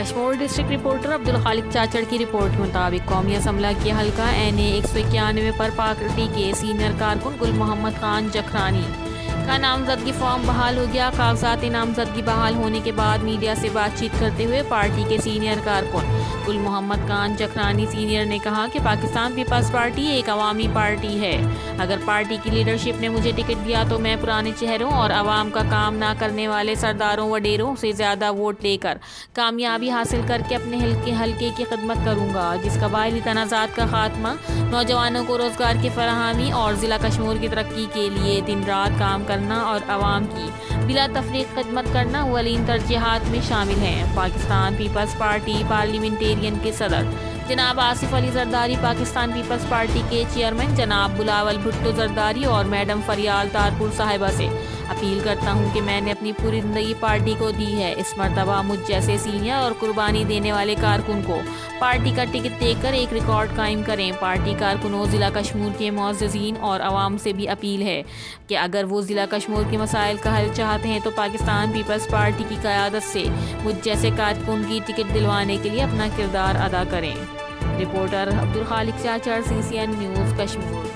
Kashmore district reporter Abdul Khaliq چاچڑ کی report کے مطابق قومی اسمبلی کے حلقہ NA 191 پر پارٹی کے سینئر کارکن گل محمد خان جکھرانی کا نامزدگی فارم بحال ہو گیا۔ کاغذات نامزدگی بحال ہونے کے بعد میڈیا سے بات چیت کرتے ہوئے پارٹی کے سینئر کارکن گل محمد خان جکھرانی سینئر نے کہا کہ پاکستان پیپلز پارٹی ایک عوامی پارٹی ہے۔ اگر پارٹی کی لیڈرشپ نے مجھے ٹکٹ دیا تو میں پرانے چہروں اور عوام کا کام نہ کرنے والے سرداروں وڈیروں سے زیادہ ووٹ لے کر کامیابی حاصل کر کے اپنے حلقے کی خدمت کروں گا، جس قبائلی تنازعات کا خاتمہ، نوجوانوں کو روزگار کی فراہمی اور ضلع کشمیر کی ترقی کے لیے دن رات کام کرنا اور عوام کی بلا تفریق خدمت کرنا اولین ترجیحات میں شامل ہیں۔ پاکستان پیپلز پارٹی پارلیمنٹیرین کے صدر جناب آصف علی زرداری، پاکستان پیپلز پارٹی کے چیئرمین جناب بلاول بھٹو زرداری اور میڈم فریال تارپور صاحبہ سے اپیل کرتا ہوں کہ میں نے اپنی پوری زندگی پارٹی کو دی ہے۔ اس مرتبہ مجھ جیسے سینئر اور قربانی دینے والے کارکن کو پارٹی کا ٹکٹ دے کر ایک ریکارڈ قائم کریں۔ پارٹی کارکنوں، ضلع کشمیر کے معززین اور عوام سے بھی اپیل ہے کہ اگر وہ ضلع کشمیر کے مسائل کا حل چاہتے ہیں تو پاکستان پیپلز پارٹی کی قیادت سے مجھ جیسے کارکن کی ٹکٹ دلوانے کے لیے اپنا کردار ادا کریں۔ Reporter Abdul Khaliq Chachar, CCN news, Kashmir.